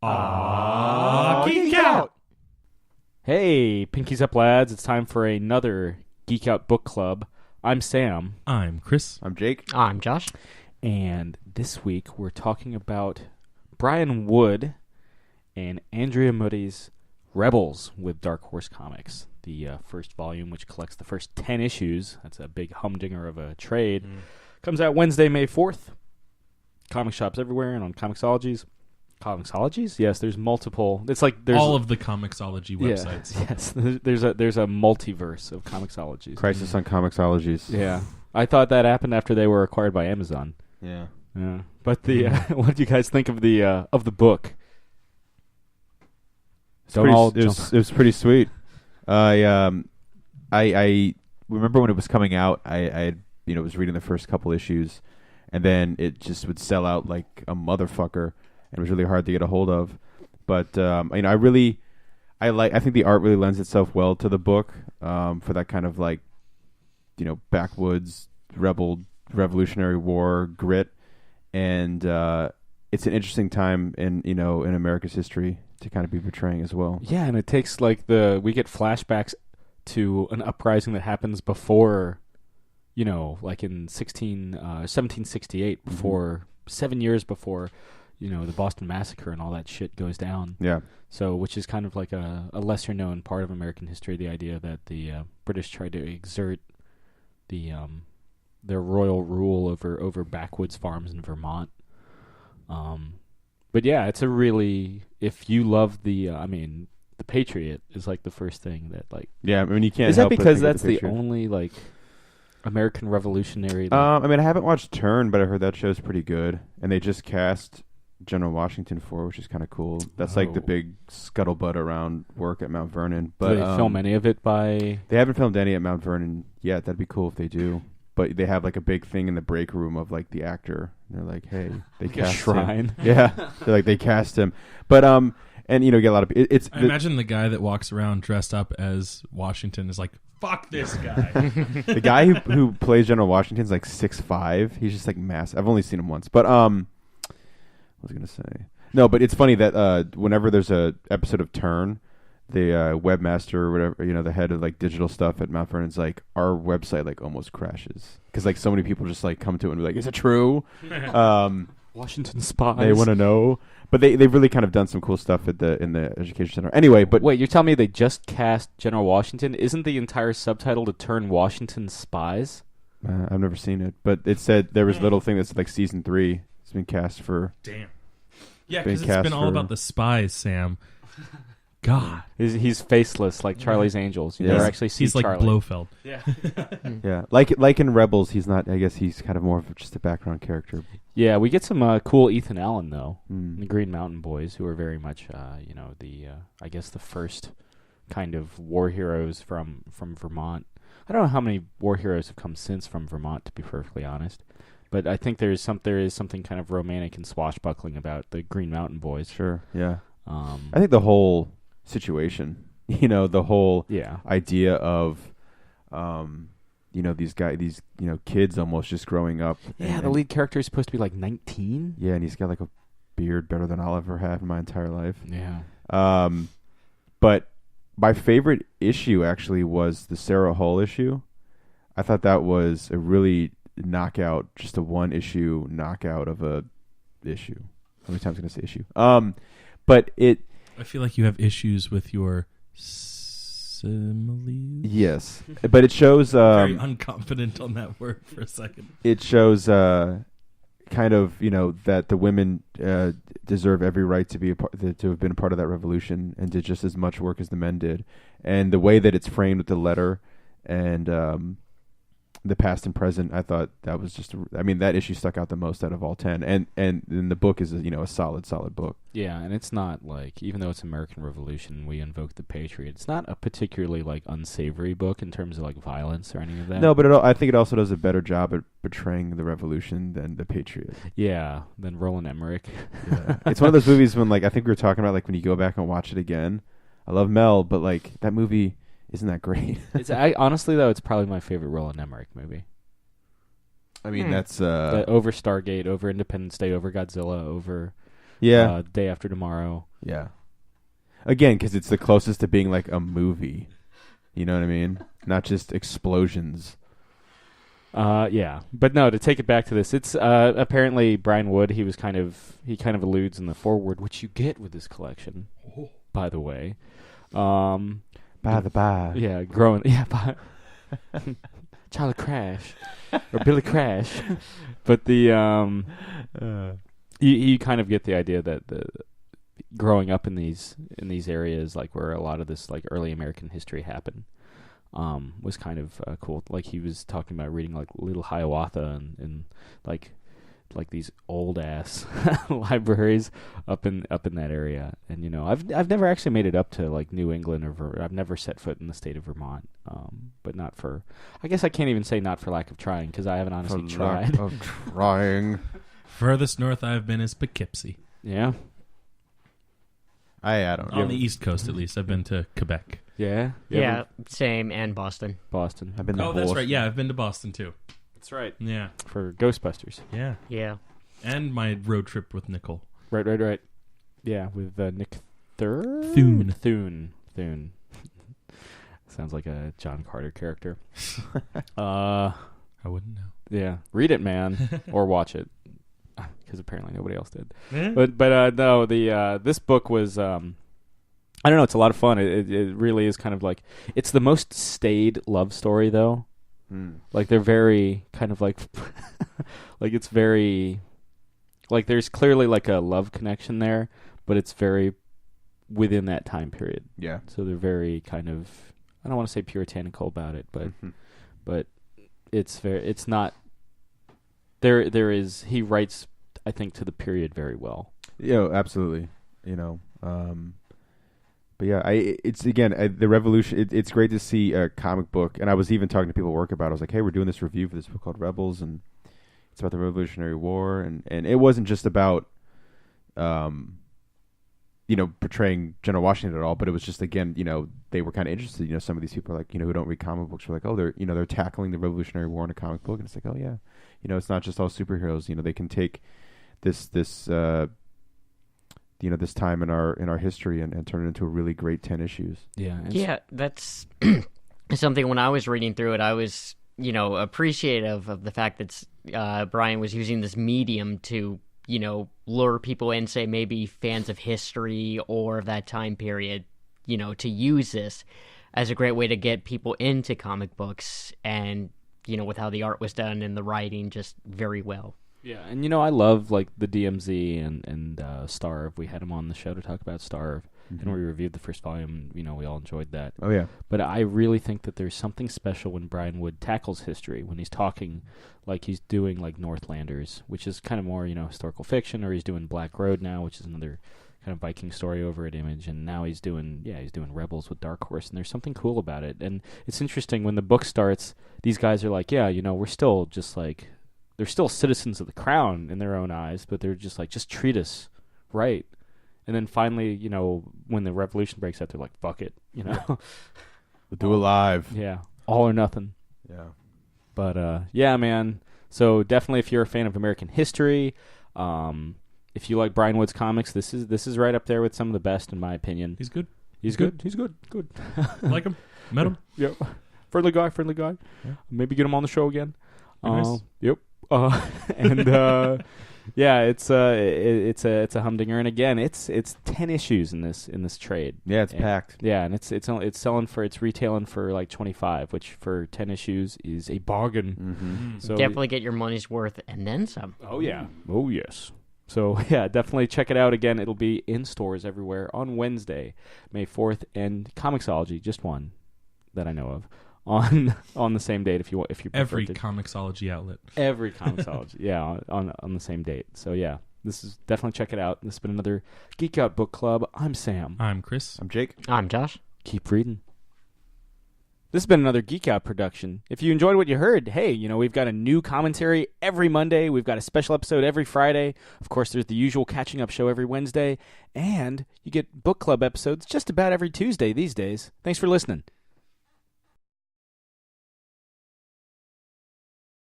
Geek Out! Hey, pinkies up, lads. It's time for another Geek Out book club. I'm Sam. I'm Chris. I'm Jake. I'm Josh. And this week we're talking about Brian Wood and Andrea Mutti's Rebels with Dark Horse Comics, the first volume, which collects the first 10 issues. That's a big humdinger of a trade. Comes out Wednesday, May 4th. Comic shops everywhere and on Comixologies. Comixologies? Yes, there's multiple. It's like there's all of the Comixology websites. Yes, there's a multiverse of Comixologies. Crisis on Comixologies. Yeah, I thought that happened after they were acquired by Amazon. Yeah. But the what do you guys think of the book? It was pretty sweet. I remember when it was coming out. I was reading the first couple issues, and then it just would sell out like a motherfucker. It was really hard to get a hold of, but I think the art really lends itself well to the book for that kind of like, backwoods Revolutionary War grit, and it's an interesting time in America's history to kind of be portraying as well. Yeah, and it takes we get flashbacks to an uprising that happens before, like in 1768, before 7 years before. The Boston Massacre and all that shit goes down. Yeah. So, which is kind of like a lesser known part of American history, the idea that the British tried to exert their royal rule over backwoods farms in Vermont. But yeah, it's a really, if you love the Patriot is like the first thing that like. Yeah, you can't. Is that because that's the only like American Revolutionary? I haven't watched Turn, but I heard that show's pretty good, and they just cast General Washington for, which is kind of cool. That's like the big scuttlebutt around work at Mount Vernon. But do they film any of it by? They haven't filmed any at Mount Vernon yet. That'd be cool if they do. But they have like a big thing in the break room of like the actor. And they're like, hey, they like cast a shrine. him. Yeah, they're like they cast him. But and get a lot of it's. I imagine the guy that walks around dressed up as Washington is like, fuck this guy. The guy who plays General Washington's like 6'5". He's just like massive. I've only seen him once, but what was I gonna say? No, but it's funny that whenever there's a episode of Turn, the webmaster or whatever, the head of like digital stuff at Mount Vernon's like, our website like almost crashes because like so many people just like come to it and be like, is it true? Washington spies. They want to know, but they've really kind of done some cool stuff in the education center. Anyway, but wait, you're telling me they just cast General Washington? Isn't the entire subtitle to turn Washington spies? I've never seen it, but it said there was a little thing that's like season 3. It's been cast for. Damn. Yeah, because it's been all about the spies, Sam. God, he's faceless like Charlie's Angels. You never actually see he's like Charlie. Blofeld. Yeah, yeah. Like in Rebels, he's not. I guess he's kind of more of just a background character. Yeah, we get some cool Ethan Allen though, the Green Mountain Boys, who are very much, I guess the first kind of war heroes from Vermont. I don't know how many war heroes have come since from Vermont, to be perfectly honest. But I think there is something kind of romantic and swashbuckling about the Green Mountain Boys. Sure, yeah. I think the whole situation, the whole idea of, these kids almost just growing up. Yeah, the lead character is supposed to be like 19. Yeah, and he's got like a beard better than I'll ever have in my entire life. Yeah. But my favorite issue actually was the Sarah Hull issue. I thought that was a really knockout, just a one issue knockout of a issue. How many times am I going to say issue? But it. I feel like you have issues with your similes. Yes, but it shows. Very unconfident on that word for a second. It shows kind of that the women deserve every right to be to have been a part of that revolution and did just as much work as the men did, and the way that it's framed with the letter and the past and present, I thought that was just. That issue stuck out the most out of all 10, and the book is a solid book. Yeah, and it's not like, even though it's American Revolution, we invoke the Patriot. It's not a particularly like unsavory book in terms of like violence or any of that. No, but I think it also does a better job at portraying the Revolution than the Patriot. Yeah, than Roland Emmerich. Yeah. It's one of those movies when like I think we were talking about like when you go back and watch it again. I love Mel, but like that movie isn't that great. Honestly though, it's probably my favorite Roland Emmerich movie. I mean, that's over Stargate, over Independence Day, over Godzilla, over Yeah. Day After Tomorrow. Yeah. Again, because it's the closest to being like a movie. You know what I mean? Not just explosions. Yeah, but no. To take it back to this, it's apparently Brian Wood. He kind of alludes in the foreword, which you get with this collection, by the way. By the by. Yeah, growing. Yeah, by Charlie Crash or Billy Crash, but the you kind of get the idea that the growing up in these areas, like where a lot of this like early American history happened. Was kind of cool. Like he was talking about reading like Little Hiawatha and like these old ass libraries up in that area. And you know, I've never actually made it up to like New England or I've never set foot in the state of Vermont. But not for, I guess I can't even say not for lack of trying because I haven't honestly tried. Of trying. Furthest north I've been is Poughkeepsie. Yeah. I don't know. On the East Coast, at least. I've been to Quebec. Yeah. Yeah, same, and Boston. I've been. Oh, that's right. Yeah, I've been to Boston too. That's right. Yeah. For Ghostbusters. Yeah. Yeah. And my road trip with Nicole. Right. Yeah, with Nick Thune. Thune. Sounds like a John Carter character. I wouldn't know. Yeah. Read it, man. Or watch it. Because apparently nobody else did. Yeah. But no, this book was... I don't know, it's a lot of fun. It really is kind of like... It's the most staid love story, though. Like, they're very kind of like... like, it's very... Like, there's clearly like a love connection there, but it's very within that time period. Yeah. So they're very kind of... I don't want to say puritanical about it, but it's very... It's not... There is... He writes, I think, to the period very well. Yeah, absolutely. You know... But yeah, it's again the revolution. It's great to see a comic book, and I was even talking to people at work about it. I was like, "Hey, we're doing this review for this book called Rebels, and it's about the Revolutionary War, and it wasn't just about, portraying General Washington at all, but it was just again, they were kind of interested. Some of these people are like, who don't read comic books were like, oh, they're tackling the Revolutionary War in a comic book, and it's like, oh yeah, it's not just all superheroes. They can take this. This time in our history and turn it into a really great 10 issues. Yeah. Yeah, that's something when I was reading through it, I was, appreciative of the fact that Brian was using this medium to, lure people in, say maybe fans of history or of that time period, to use this as a great way to get people into comic books and, with how the art was done and the writing just very well. Yeah, and I love like the DMZ and Starve. We had him on the show to talk about Starve, and we reviewed the first volume. We all enjoyed that. Oh yeah. But I really think that there's something special when Brian Wood tackles history, when he's talking like he's doing like Northlanders, which is kind of more historical fiction, or he's doing Black Road now, which is another kind of Viking story over at Image, and now he's doing Rebels with Dark Horse, and there's something cool about it. And it's interesting when the book starts, these guys are like, we're still just like. They're still citizens of the crown in their own eyes, but they're just like, just treat us right. And then finally, when the revolution breaks out, they're like, fuck it, We'll do it live. Yeah. All or nothing. Yeah. But, yeah, man. So definitely if you're a fan of American history, if you like Brian Wood's comics, this is right up there with some of the best, in my opinion. He's good. He's good. He's good. Good. Like him. Met him. Yep. Friendly guy. Yeah. Maybe get him on the show again. Nice. Yep. Yeah, it's a humdinger, and again, it's 10 issues in this trade. Yeah, it's packed. Yeah, and it's retailing for like $25, which for 10 issues is a bargain. So definitely get your money's worth and then some. Oh yeah. Oh yes. So yeah, definitely check it out. Again, it'll be in stores everywhere on Wednesday, May 4th, and Comixology, just one that I know of. On the same date if you prefer every to. Comixology outlet. Every Comixology, yeah, on the same date. So yeah, this is definitely check it out. This has been another Geek Out Book Club. I'm Sam. I'm Chris. I'm Jake. I'm Josh. Keep reading. This has been another Geek Out production. If you enjoyed what you heard, hey, we've got a new commentary every Monday. We've got a special episode every Friday. Of course, there's the usual catching up show every Wednesday, and you get book club episodes just about every Tuesday these days. Thanks for listening.